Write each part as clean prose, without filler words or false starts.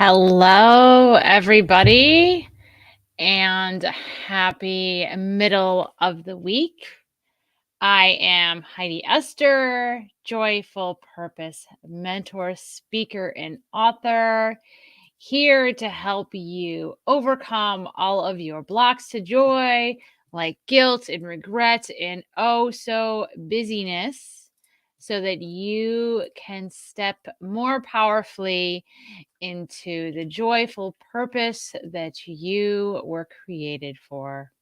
Hello, everybody, and happy middle of the week. I am Heidi Esther, joyful purpose mentor, speaker, and author, here to help you overcome all of your blocks to joy, like guilt and regret and so busyness, so that you can step more powerfully into the joyful purpose that you were created for.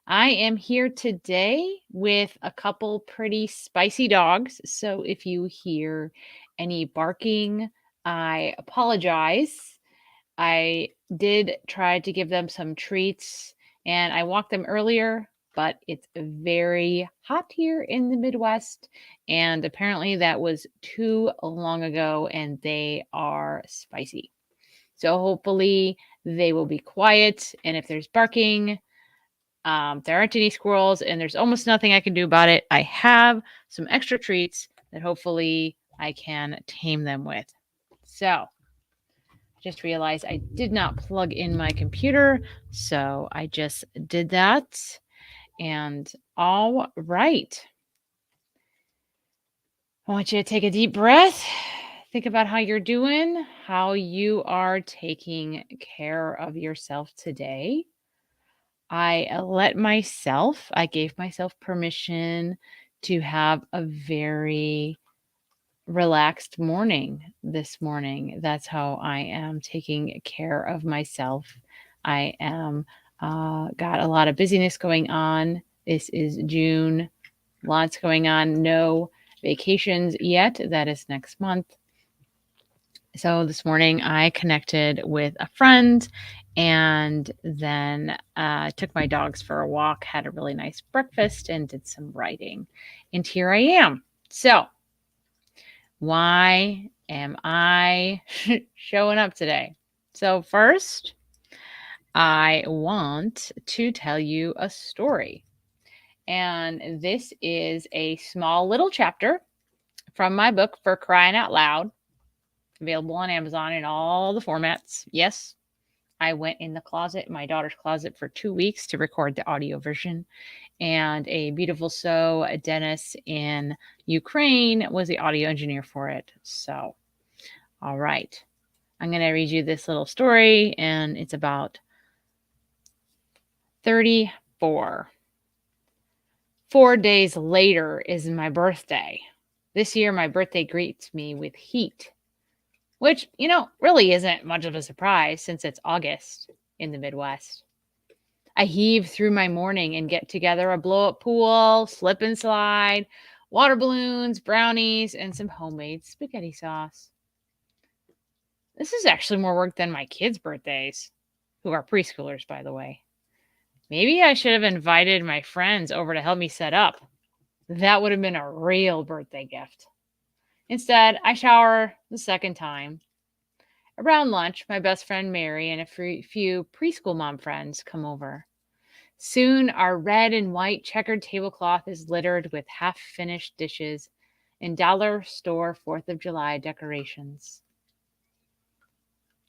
I am here today with a couple pretty spicy dogs. So if you hear any barking, I apologize. I did try to give them some treats and I walked them earlier, but it's very hot here in the Midwest. And apparently that was too long ago and they are spicy. So hopefully they will be quiet. And if there's barking, there aren't any squirrels and there's almost nothing I can do about it. I have some extra treats that hopefully I can tame them with. So just realized I did not plug in my computer, so I just did that. And all right. I want you to take a deep breath. Think about how you're doing, how you are taking care of yourself today. I gave myself permission to have a very relaxed morning this morning. That's how I am taking care of myself. I am got a lot of busyness going on. This is June. Lots going on. No vacations yet. That is next month. So this morning I connected with a friend and then took my dogs for a walk, had a really nice breakfast, and did some writing. And here I am. So why am I showing up today? So first, I want to tell you a story. And this is a small little chapter from my book, For Crying Out Loud, available on Amazon in all the formats. Yes, I went in my daughter's closet, for 2 weeks to record the audio version. And a beautiful soul, Dennis in Ukraine, was the audio engineer for it. So, all right. I'm going to read you this little story, and it's about 34. 4 days later is my birthday. This year, my birthday greets me with heat, which, really isn't much of a surprise since it's August in the Midwest. I heave through my morning and get together a blow-up pool, slip and slide, water balloons, brownies, and some homemade spaghetti sauce. This is actually more work than my kids' birthdays, who are preschoolers, by the way. Maybe I should have invited my friends over to help me set up. That would have been a real birthday gift. Instead, I shower the second time. Around lunch, my best friend Mary and a few preschool mom friends come over. Soon, our red and white checkered tablecloth is littered with half-finished dishes and dollar store 4th of July decorations.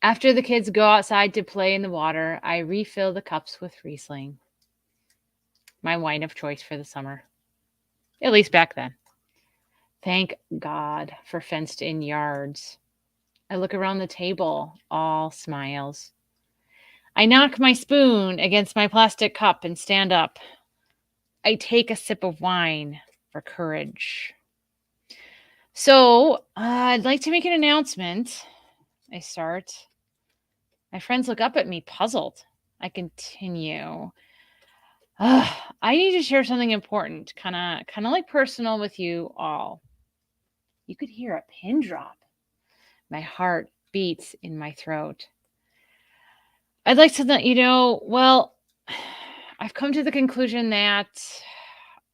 After the kids go outside to play in the water, I refill the cups with Riesling, my wine of choice for the summer, at least back then. Thank God for fenced-in yards. I look around the table, all smiles. I knock my spoon against my plastic cup and stand up. I take a sip of wine for courage. So, I'd like to make an announcement. I start. My friends look up at me, puzzled. I continue. I need to share something important, kind of like personal with you all. You could hear a pin drop. My heart beats in my throat. I'd like to let you know, I've come to the conclusion that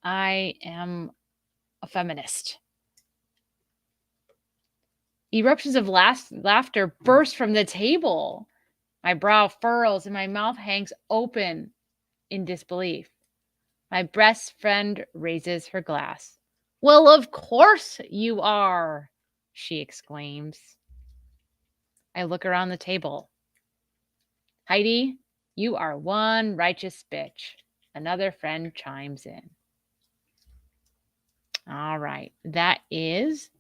I am a feminist. Eruptions of laughter burst from the table. My brow furrows and my mouth hangs open in disbelief. My best friend raises her glass. Well, of course you are, she exclaims. I look around the table. Heidi, you are one righteous bitch. Another friend chimes in. All right. That is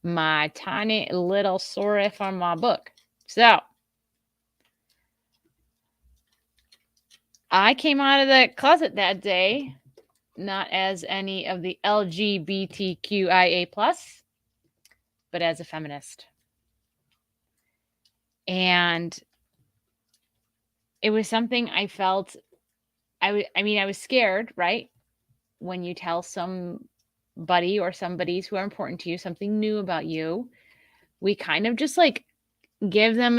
my tiny little story from my book. So I came out of the closet that day, not as any of the LGBTQIA+, but as a feminist. And it was something I felt, I was scared, right? When you tell somebody or somebodies who are important to you something new about you, we kind of just like give them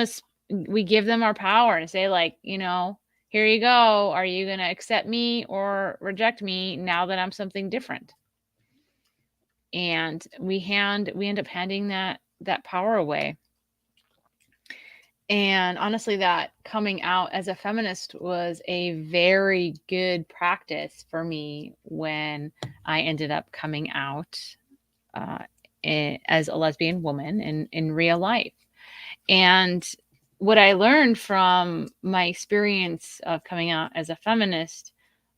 we give them our power and say like, here you go. Are you going to accept me or reject me now that I'm something different? And we end up handing that power away. And honestly, that coming out as a feminist was a very good practice for me when I ended up coming out as a lesbian woman in real life. And what I learned from my experience of coming out as a feminist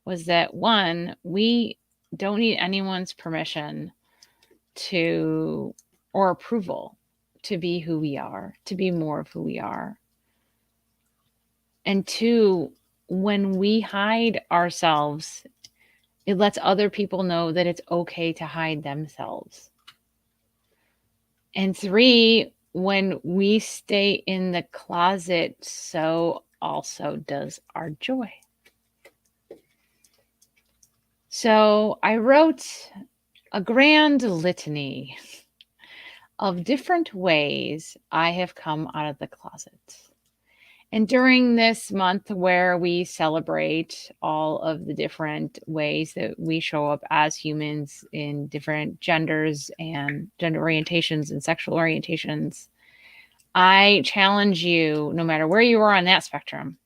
was that, one, we don't need anyone's permission or approval to be who we are, to be more of who we are. And two, when we hide ourselves, it lets other people know that it's okay to hide themselves. And three, when we stay in the closet, so also does our joy. So I wrote a grand litany of different ways I have come out of the closet. And during this month where we celebrate all of the different ways that we show up as humans in different genders and gender orientations and sexual orientations, I challenge you, no matter where you are on that spectrum,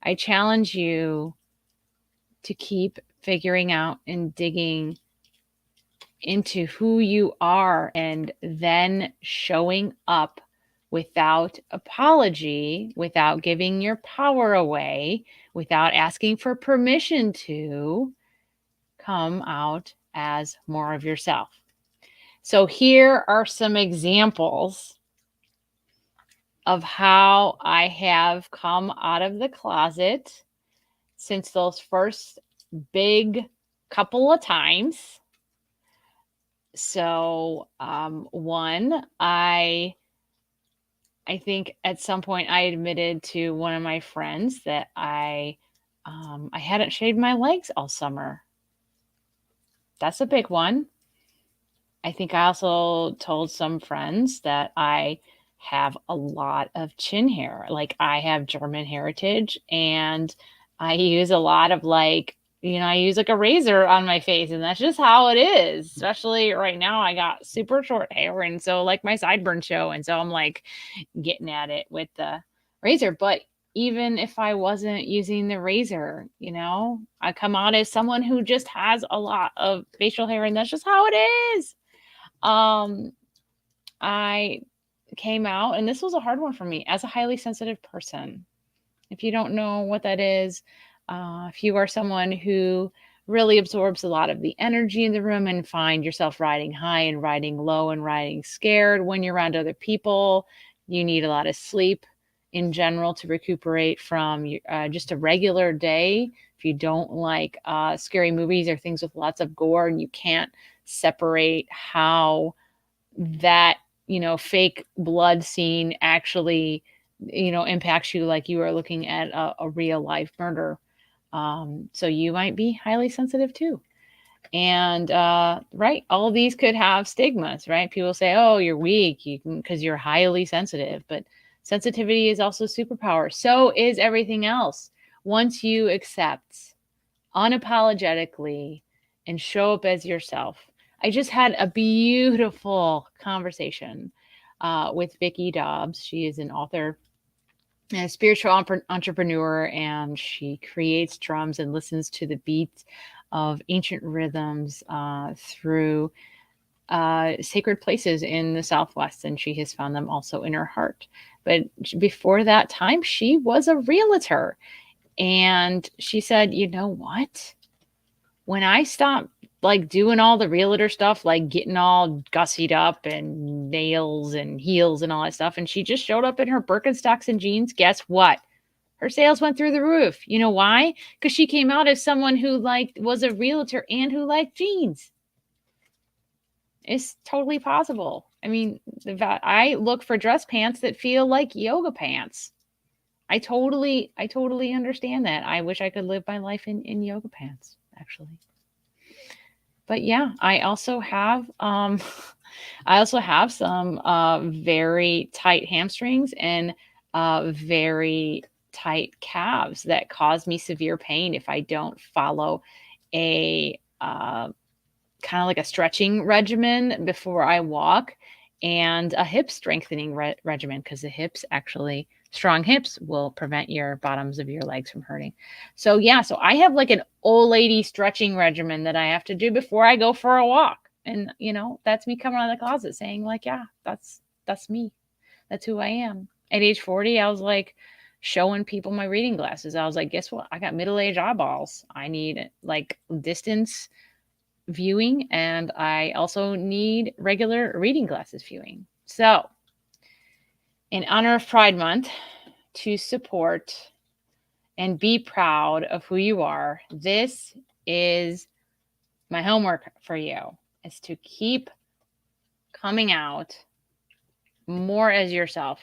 I challenge you to keep figuring out and digging into who you are and then showing up without apology, without giving your power away, without asking for permission to come out as more of yourself. So here are some examples of how I have come out of the closet since those first big couple of times. So, one, I think at some point I admitted to one of my friends that I hadn't shaved my legs all summer. That's a big one. I think I also told some friends that I have a lot of chin hair. Like, I have German heritage and I use a lot of I use like a razor on my face, and that's just how it is. Especially right now, I got super short hair, and so like my sideburns show, and so I'm like getting at it with the razor. But even if I wasn't using the razor, I come out as someone who just has a lot of facial hair, and that's just how it is. I came out, and this was a hard one for me, as a highly sensitive person. If you don't know what that is, if you are someone who really absorbs a lot of the energy in the room and find yourself riding high and riding low and riding scared when you're around other people, you need a lot of sleep in general to recuperate from just a regular day. If you don't like scary movies or things with lots of gore, and you can't separate how that fake blood scene actually impacts you, like you are looking at a real life murder, so you might be highly sensitive too. And right, all of these could have stigmas, right? People say, oh, you're weak because you're highly sensitive, but sensitivity is also superpower. So is everything else. Once you accept unapologetically and show up as yourself. I just had a beautiful conversation with Vicki Dobbs. She is an author and a spiritual entrepreneur, and she creates drums and listens to the beats of ancient rhythms through sacred places in the Southwest, and she has found them also in her heart. But before that time, she was a realtor. And she said, you know what? When I stopped like doing all the realtor stuff, like getting all gussied up and nails and heels and all that stuff, and she just showed up in her Birkenstocks and jeans, guess what? Her sales went through the roof. You know why? Because she came out as someone who was a realtor and who liked jeans. It's totally possible. I mean, I look for dress pants that feel like yoga pants. I totally understand that. I wish I could live my life in yoga pants, actually. But yeah, I also have some very tight hamstrings and very tight calves that cause me severe pain if I don't follow a kind of like a stretching regimen before I walk and a hip strengthening regimen, because the hips actually, strong hips will prevent your bottoms of your legs from hurting. So yeah, so I have like an old lady stretching regimen that I have to do before I go for a walk. And that's me coming out of the closet saying like, yeah, that's me. That's who I am. At age 40, I was like showing people my reading glasses. I was like, guess what? I got middle-aged eyeballs. I need like distance viewing, and I also need regular reading glasses viewing. So, in honor of Pride Month, to support and be proud of who you are, this is my homework for you, is to keep coming out more as yourself.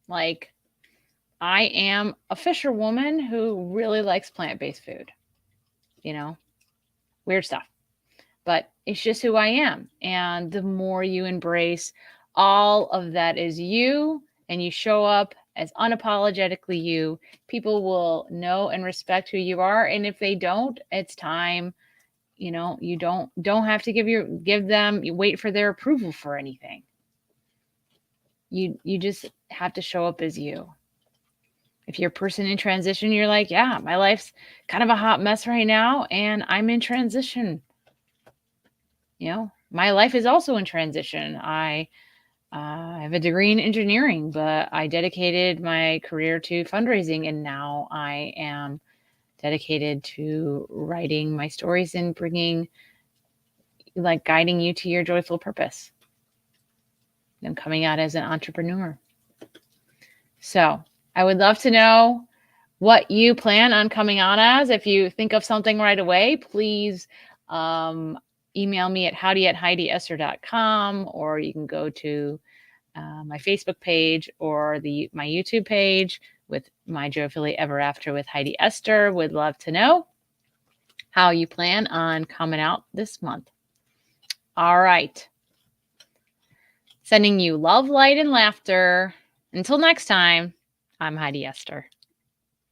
Like, I am a fisherwoman who really likes plant-based food, weird stuff. But it's just who I am. And the more you embrace all of that is you and you show up as unapologetically you, people will know and respect who you are. And if they don't, it's time. You don't have to give them, you wait for their approval for anything. You just have to show up as you. If you're a person in transition, you're like, yeah, my life's kind of a hot mess right now and I'm in transition. My life is also in transition. I have a degree in engineering, but I dedicated my career to fundraising, and now I am dedicated to writing my stories and guiding you to your joyful purpose. I'm coming out as an entrepreneur. So I would love to know what you plan on coming on as. If you think of something right away, please email me at howdy@HeidiEsther.com, or you can go to my Facebook page or my YouTube page with My Joyfully Ever After with Heidi Esther. Would love to know how you plan on coming out this month. All right. Sending you love, light, and laughter. Until next time, I'm Heidi Esther.